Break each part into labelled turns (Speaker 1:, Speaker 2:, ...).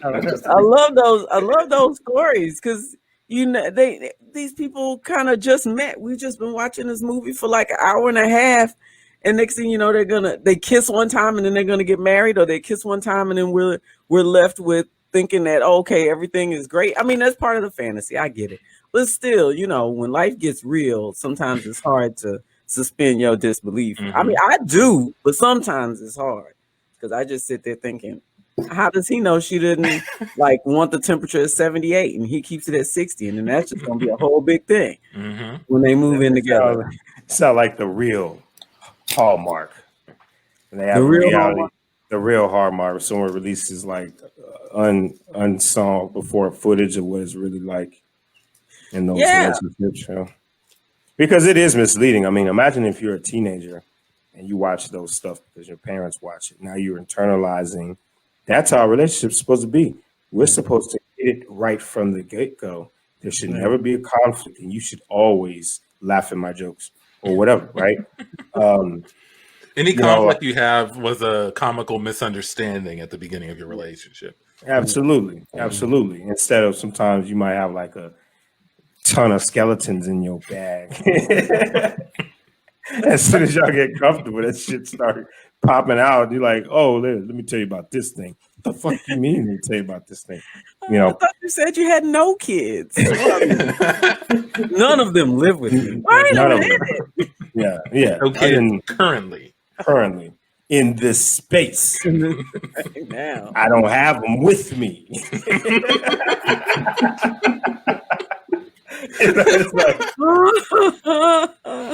Speaker 1: I love those. I love those stories because these people kind of just met. We've just been watching this movie for like an hour and a half, and next thing you know, they kiss one time and then they're gonna get married, or they kiss one time and then we're left with thinking that okay, everything is great. I mean, that's part of the fantasy. I get it, but still, when life gets real, sometimes it's hard to suspend your disbelief. I mean, I do, but sometimes it's hard because I just sit there thinking, how does he know she didn't want the temperature at 78 and he keeps it at 60, and then that's just gonna be a whole big thing when they move in together.
Speaker 2: Sound like the real Hallmark. And they have the real Hallmark. Someone releases unsaw before footage of what it's really like in those relationships. Because it is misleading. I mean, imagine if you're a teenager and you watch those stuff because your parents watch it. Now you're internalizing. That's how a relationship's supposed to be. We're supposed to get it right from the get-go. There should never be a conflict, and you should always laugh at my jokes or whatever, right?
Speaker 3: Any conflict you have was a comical misunderstanding at the beginning of your relationship.
Speaker 2: Absolutely. Instead of sometimes you might have like a ton of skeletons in your bag. As soon as y'all get comfortable, that shit start popping out. You're like, oh, let me tell you about this thing. What the fuck you mean? Let me tell you about this thing.
Speaker 1: I thought you said you had no kids. None of them live with you. Wait a minute.
Speaker 2: Yeah.
Speaker 3: Okay, currently
Speaker 2: in this space.
Speaker 1: Now
Speaker 2: I don't have them with me. It's like,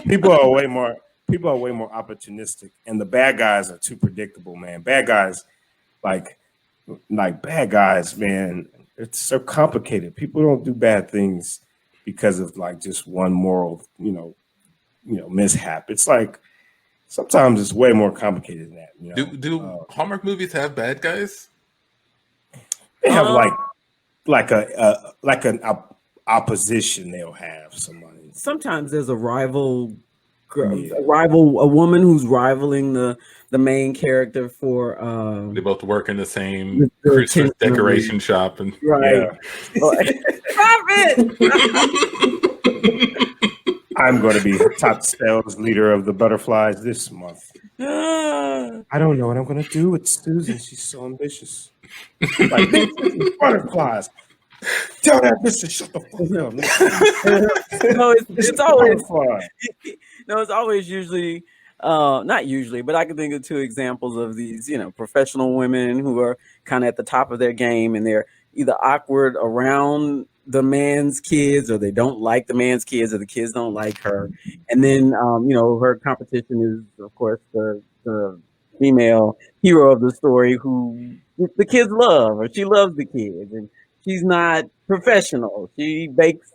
Speaker 2: people are way more opportunistic, and the bad guys are too predictable, man. Bad guys, like bad guys, man. It's so complicated. People don't do bad things because of just one moral, mishap. It's like sometimes it's way more complicated than that.
Speaker 3: Do Hallmark movies have bad guys?
Speaker 2: They have an opposition. They'll have somebody.
Speaker 1: Sometimes there's a rival, a woman who's rivaling the main character for.
Speaker 3: They both work in the same Christmas decoration shop, and
Speaker 1: right. Stop it!
Speaker 2: I'm going to be top sales leader of the butterflies this month. I don't know what I'm going to do with Susan. She's so ambitious. Like, butterflies. Tell that bitch to shut the fuck up.
Speaker 1: No, it's always fun. No, it's always usually not usually, but I can think of two examples of these, professional women who are kind of at the top of their game, and they're either awkward around the man's kids, or they don't like the man's kids, or the kids don't like her. And then her competition is, of course, the female hero of the story who the kids love, or she loves the kids, and she's not professional. She bakes,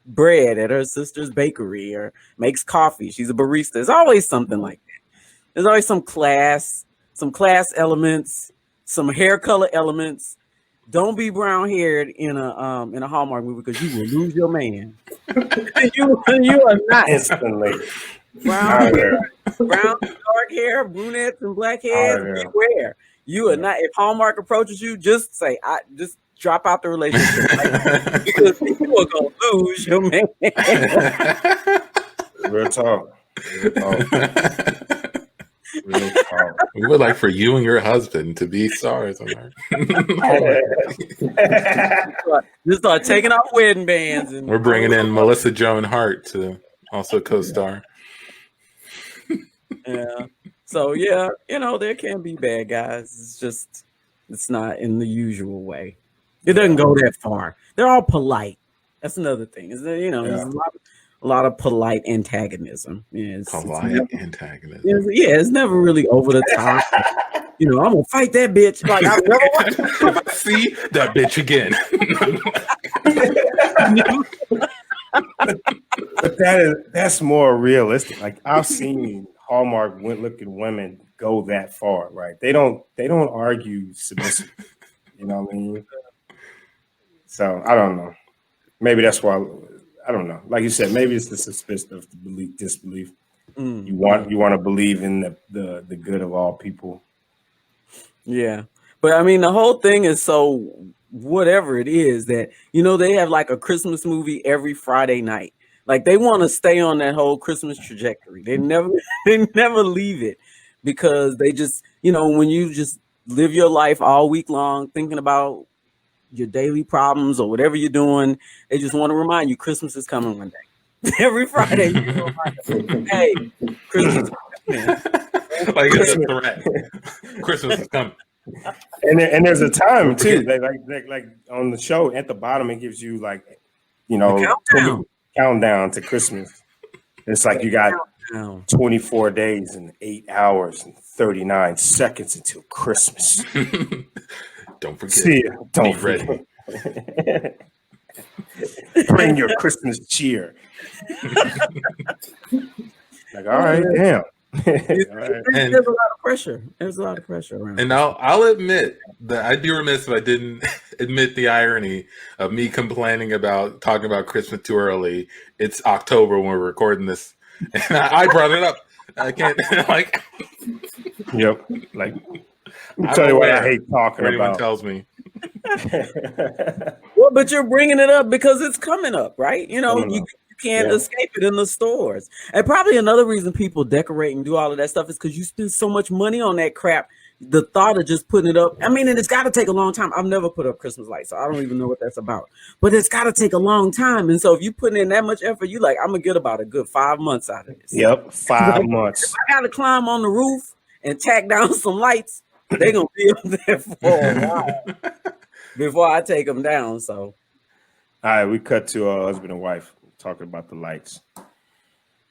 Speaker 1: bread at her sister's bakery, or makes coffee. She's a barista. There's always something like that. There's always some class elements, some hair color elements. Don't be brown haired in a Hallmark movie, because you will lose your man. you are not
Speaker 2: instantly.
Speaker 1: Brown hair, dark hair, brunettes and black hairs. Beware. You are not. If Hallmark approaches you, just say, just drop out the relationship, because you are gonna lose your man.
Speaker 2: Real talk.
Speaker 3: We would like for you and your husband to be stars on her.
Speaker 1: Just start taking off wedding bands. And
Speaker 3: we're bringing in Melissa Joan Hart to also co-star.
Speaker 1: Yeah. So there can be bad guys. It's not in the usual way. It doesn't go that far. They're all polite. That's another thing. Is there, there's a lot of polite antagonism.
Speaker 3: Antagonism.
Speaker 1: It's never really over the top. I'm gonna fight that bitch. Like, I've never
Speaker 3: watched. See that bitch again.
Speaker 2: But that's more realistic. Like, I've seen Hallmark looking women go that far, right? They don't argue submissive. You know what I mean? So I don't know. Maybe that's why. I don't know. Like you said, maybe it's the suspicion of the disbelief. You want to believe in the good of all people.
Speaker 1: Yeah, But I mean, the whole thing is so whatever it is that, they have like a Christmas movie every Friday night. Like they want to stay on that whole Christmas trajectory. They never they never leave it because they just, when you just live your life all week long thinking about your daily problems or whatever you're doing, they just want to remind you Christmas is coming one day. Every Friday, hey, Christmas is coming.
Speaker 3: Like it's a threat. Christmas is coming.
Speaker 2: And there's a time too, like on the show at the bottom, it gives you like, countdown to Christmas. It's like you got 24 days and 8 hours and 39 seconds until Christmas.
Speaker 3: Don't forget.
Speaker 2: See ya. Don't forget. Bring your Christmas cheer. Like, all right, damn.
Speaker 1: There's a lot of pressure. There's a lot of pressure around.
Speaker 3: And I'll admit that I'd be remiss if I didn't admit the irony of me complaining about talking about Christmas too early. It's October when we're recording this, and I brought it up. I can't like.
Speaker 2: Yep. Like, I'll tell you what I hate talking about.
Speaker 3: Anyone tells me.
Speaker 1: Well, but you're bringing it up because it's coming up, right? You can't escape it in the stores. And probably another reason people decorate and do all of that stuff is because you spend so much money on that crap. The thought of just putting it up, I mean, and it's got to take a long time. I've never put up Christmas lights, so I don't even know what that's about. But it's got to take a long time. And so if you put in that much effort, you like, I'm going to get about a good 5 months out of this.
Speaker 2: Yep, 5 months.
Speaker 1: If I got to climb on the roof and tack down some lights, they're going to be up there for a while before I take them down. So,
Speaker 2: all right, we cut to a husband and wife talking about the lights.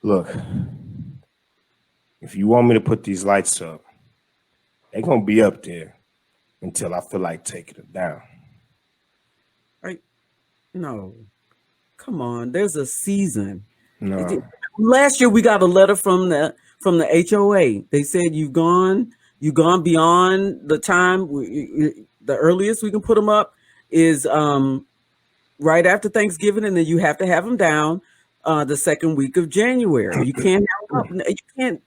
Speaker 2: Look, if you want me to put these lights up, they're going to be up there until I feel like taking them down.
Speaker 1: Right? No. Come on. There's a season.
Speaker 2: No.
Speaker 1: Last year we got a letter from the HOA. They said you've gone beyond the time. The earliest we can put them up is right after Thanksgiving, and then you have to have them down the second week of January. You can't have them up. You can't.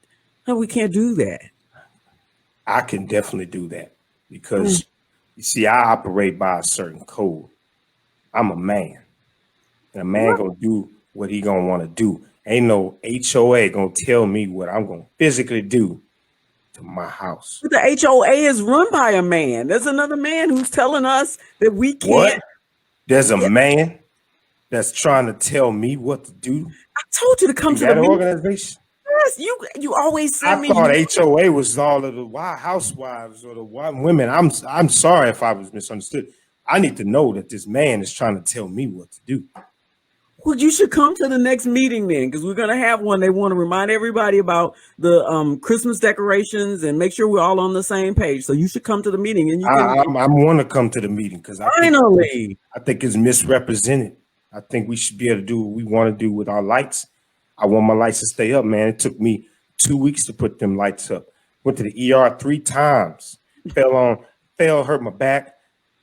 Speaker 1: No, we can't do that.
Speaker 2: I can definitely do that because you see, I operate by a certain code. I'm a man, and a man gonna do what he gonna want to do. Ain't no HOA gonna tell me what I'm gonna physically do to my house.
Speaker 1: But the HOA is run by a man. There's another man who's telling us that we can't.
Speaker 2: What? There's a man that's trying to tell me what to do.
Speaker 1: I told you to come to the
Speaker 2: organization.
Speaker 1: Yes, you always send me.
Speaker 2: I thought HOA was all of the housewives or the women. I'm sorry if I was misunderstood. I need to know that this man is trying to tell me what to do.
Speaker 1: Well, you should come to the next meeting then, because we're gonna have one. They want to remind everybody about the Christmas decorations and make sure we're all on the same page. So you should come to the meeting. And
Speaker 2: I want to come to the meeting because I think it's misrepresented. I think we should be able to do what we want to do with our lights. I want my lights to stay up, man. It took me 2 weeks to put them lights up. Went to the ER 3 times. Fell, hurt my back.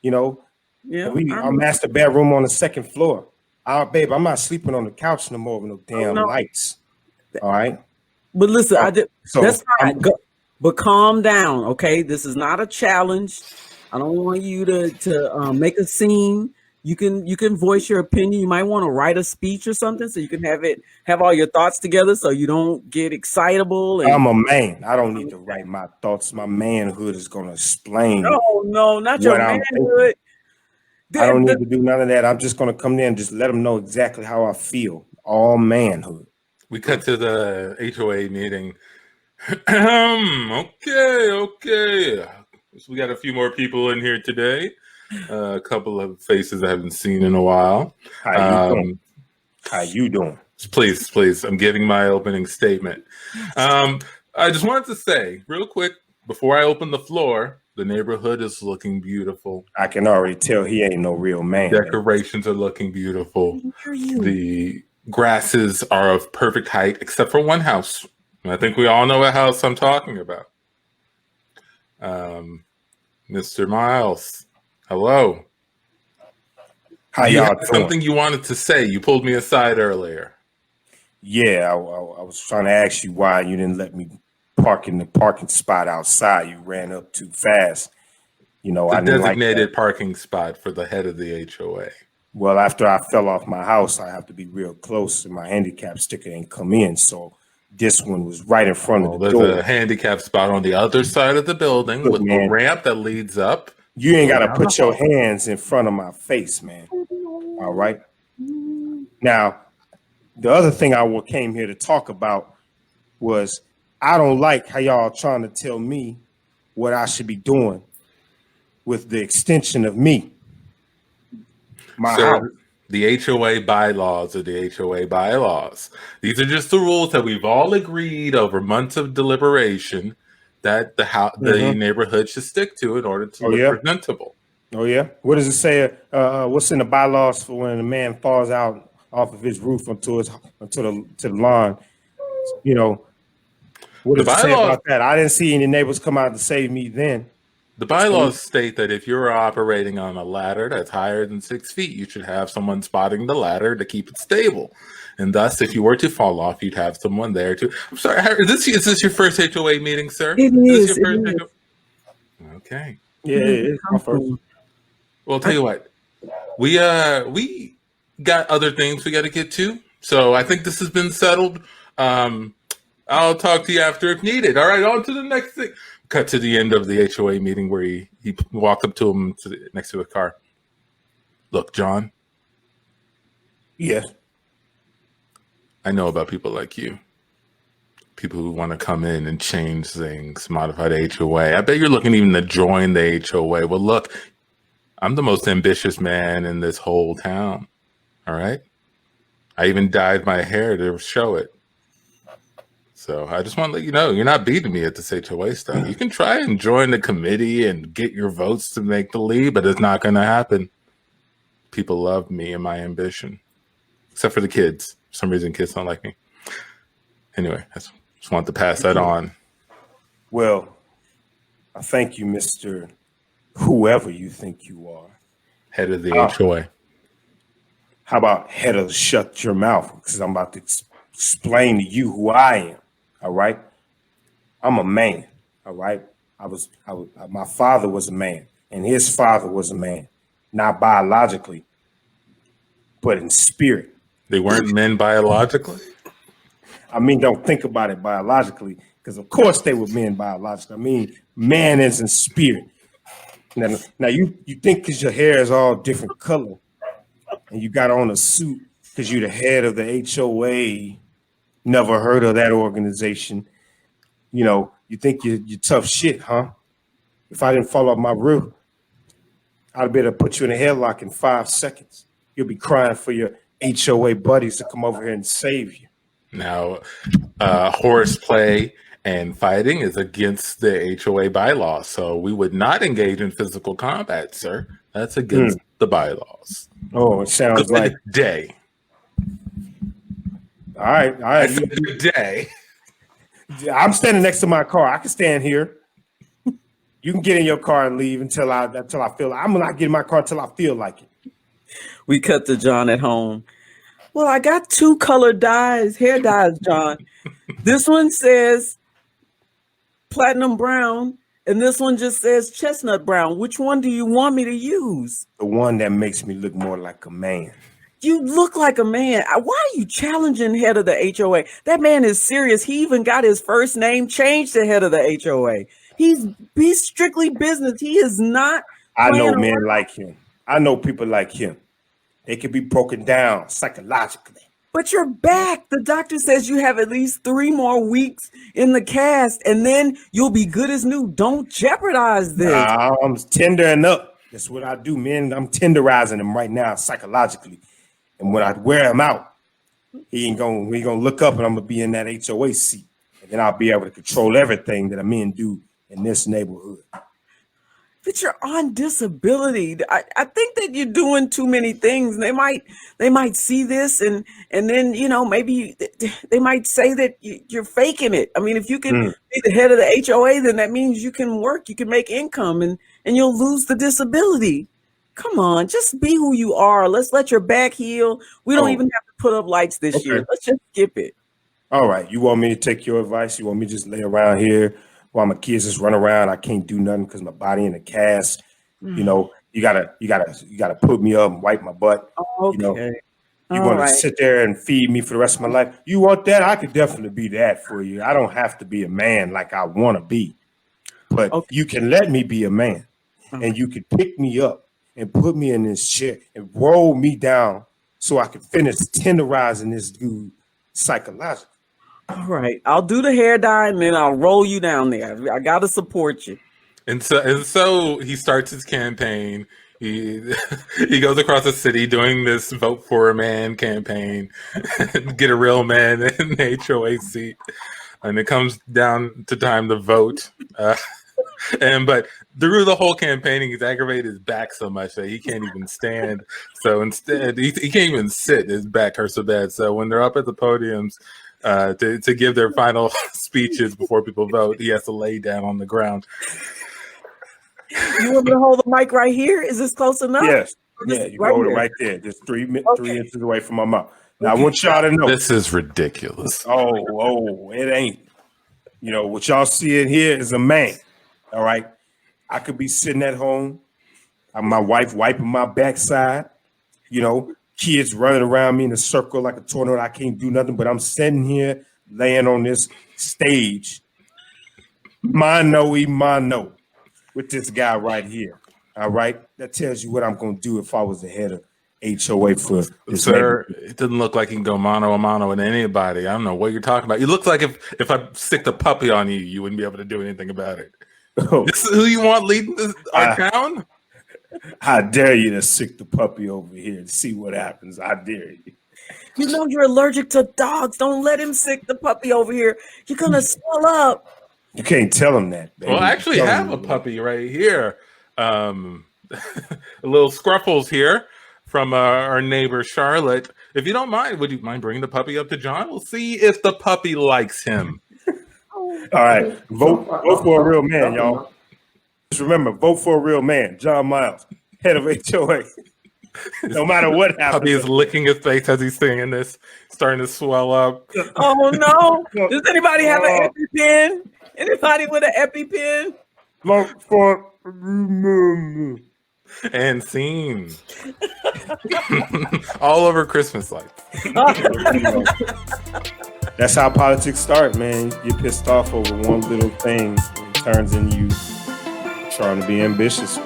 Speaker 2: Yeah. Our master bedroom on the second floor. Babe, I'm not sleeping on the couch no more with no damn lights. All right.
Speaker 1: But listen, that's fine. But calm down, okay? This is not a challenge. I don't want you to make a scene. You can voice your opinion. You might want to write a speech or something so you can have all your thoughts together so you don't get excitable.
Speaker 2: I'm a man. I don't need to write my thoughts. My manhood is going to explain.
Speaker 1: No, not your manhood.
Speaker 2: I don't need to do none of that. I'm just going to come there and just let them know exactly how I feel. All manhood.
Speaker 3: We cut to the HOA meeting. Okay. So we got a few more people in here today. A couple of faces I haven't seen in a while.
Speaker 2: How you doing?
Speaker 3: Please. I'm giving my opening statement. I just wanted to say real quick before I open the floor, the neighborhood is looking beautiful.
Speaker 2: I can already tell he ain't no real man.
Speaker 3: Decorations are looking beautiful. The grasses are of perfect height, except for one house. And I think we all know what house I'm talking about. Mr. Miles, hello.
Speaker 2: How y'all doing?
Speaker 3: Something you wanted to say. You pulled me aside earlier.
Speaker 2: Yeah, I was trying to ask you why you didn't let me park in the parking spot outside. You ran up too fast. You know,
Speaker 3: The
Speaker 2: I didn't
Speaker 3: designated
Speaker 2: like
Speaker 3: parking spot for the head of the HOA.
Speaker 2: Well, after I fell off my house, I have to be real close, and my handicap sticker ain't come in. So this one was right in front of the
Speaker 3: There's
Speaker 2: door.
Speaker 3: a handicap spot on the other side of the building with a ramp that leads up.
Speaker 2: You ain't got to put your hands in front of my face, man. All right. Now, the other thing I came here to talk about was I don't like how y'all trying to tell me what I should be doing with the extension of me. My house.
Speaker 3: The HOA bylaws are the HOA bylaws. These are just the rules that we've all agreed over months of deliberation that the neighborhood should stick to in order to look presentable.
Speaker 2: Oh yeah. What does it say? What's in the bylaws for when a man falls out off of his roof onto the lawn? You know, what does it say about that? I didn't see any neighbors come out to save me then.
Speaker 3: The bylaws state that if you're operating on a ladder that's higher than 6 feet, you should have someone spotting the ladder to keep it stable. And thus, if you were to fall off, you'd have someone there to. I'm sorry, is this your first HOA meeting, sir?
Speaker 1: It is.
Speaker 3: Your first HOA? Okay.
Speaker 2: Yeah, it's my first.
Speaker 3: Well, I'll tell you what, we got other things we got to get to. So I think this has been settled. I'll talk to you after if needed. All right, on to the next thing. Cut to the end of the HOA meeting where he walked up to him next to a car. Look, John.
Speaker 2: Yes.
Speaker 3: I know about people like you. People who want to come in and change things, modify the HOA. I bet you're looking even to join the HOA. Well, look, I'm the most ambitious man in this whole town. All right? I even dyed my hair to show it. So I just want to let you know, you're not beating me at this HOA stuff. You can try and join the committee and get your votes to make the lead, but it's not going to happen. People love me and my ambition, except for the kids. For some reason, kids don't like me. Anyway, I just want to pass that on.
Speaker 2: Well, I thank you, Mr. Whoever you think you are.
Speaker 3: Head of the HOA.
Speaker 2: How about head of shut your mouth? Because I'm about to explain to you who I am. All right. I'm a man. All right. My father was a man and his father was a man, not biologically, but in spirit.
Speaker 3: They weren't men biologically?
Speaker 2: I mean, don't think about it biologically, because of course they were men biologically. I mean, man is in spirit. Now you think because your hair is all different color and you got on a suit because you're the head of the HOA, never heard of that organization. You know, you think you're tough shit, huh? If I didn't fall off my roof, I'd be able to put you in a headlock in 5 seconds. You'll be crying for your HOA buddies to come over here and save you.
Speaker 3: Now, horseplay and fighting is against the HOA bylaws, so we would not engage in physical combat, sir. That's against the bylaws.
Speaker 2: Oh, it sounds like
Speaker 3: day.
Speaker 2: All right.
Speaker 3: Good day.
Speaker 2: I'm standing next to my car. I can stand here. You can get in your car and leave until I feel. I'm not getting in my car until I feel like it.
Speaker 1: We cut to John at home. Well, I got 2 colored dyes, hair dyes, John. This one says platinum brown, and this one just says chestnut brown. Which one do you want me to use?
Speaker 2: The one that makes me look more like a man.
Speaker 1: You look like a man. Why are you challenging head of the HOA? That man is serious. He even got his first name changed to head of the HOA. He's strictly business. He is not.
Speaker 2: I know men like him. I know people like him. They can be broken down psychologically. But
Speaker 1: you're back. The doctor says you have at least 3 more weeks in the cast, and then you'll be good as new. Don't jeopardize this.
Speaker 2: I'm tendering up. That's what I do, man. I'm tenderizing him right now psychologically. And when I wear him out, he ain't gonna look up, and I'm gonna be in that HOA seat, and then I'll be able to control everything that men do in this neighborhood.
Speaker 1: But you're on disability. I think that you're doing too many things. They might see this and then, you know, maybe they might say that you're faking it. I mean, if you can be the head of the HOA, then that means you can work, you can make income, and you'll lose the disability. Come on, just be who you are. Let's let your back heal. We don't even have to put up lights this year. Let's just skip it.
Speaker 2: All right. You want me to take your advice? You want me to just lay around here while my kids just run around? I can't do nothing because my body in a cast. You know, you gotta put me up and wipe my butt.
Speaker 1: Okay.
Speaker 2: You know, you want to sit there and feed me for the rest of my life. You want that? I could definitely be that for you. I don't have to be a man like I want to be, but you can let me be a man, and you can pick me up and put me in this chair and roll me down so I can finish tenderizing this dude psychologically.
Speaker 1: All right, I'll do the hair dye and then I'll roll you down there. I gotta support you.
Speaker 3: And so he starts his campaign. He goes across the city doing this vote for a man campaign, get a real man in the HOA seat, and it comes down to time to vote. But through the whole campaigning, he's aggravated his back so much that he can't even stand. So instead, he can't even sit. His back hurts so bad. So when they're up at the podiums to give their final speeches before people vote, he has to lay down on the ground.
Speaker 1: You want me to hold the mic right here? Is this close enough?
Speaker 2: Yes. Yeah, you hold it right there. Just 3 inches away from my mouth. Now, I want y'all to know.
Speaker 3: This is ridiculous.
Speaker 2: Oh, it ain't. You know, what y'all see in here is a man. All right. I could be sitting at home. My wife wiping my backside. You know, kids running around me in a circle like a tornado. I can't do nothing, but I'm sitting here laying on this stage. Mano with this guy right here. All right. That tells you what I'm going to do if I was the head of HOA for this.
Speaker 3: Sir, it doesn't look like you can go mano a mano with anybody. I don't know what you're talking about. You look like if I stick the puppy on you, you wouldn't be able to do anything about it. Oh. This is who you want leading our town?
Speaker 2: I dare you to sick the puppy over here and see what happens. I dare you.
Speaker 1: You know you're allergic to dogs. Don't let him sick the puppy over here. You're going to swell up.
Speaker 2: You can't tell him that, baby.
Speaker 3: Well, I actually have a puppy right here. A little Scruffles here from our neighbor Charlotte. If you don't mind, would you mind bringing the puppy up to John? We'll see if the puppy likes him.
Speaker 2: All right. Vote for a real man, y'all. Just remember, vote for a real man. John Miles, head of HOA. No matter what happens.
Speaker 3: Puppy is licking his face as he's singing this, starting to swell up.
Speaker 1: Oh, no. Does anybody have an EpiPen? Anybody with an EpiPen?
Speaker 2: Vote for
Speaker 3: and scene. All over Christmas lights.
Speaker 2: That's how politics start, man. You get pissed off over one little thing, and it turns into you trying to be ambitious.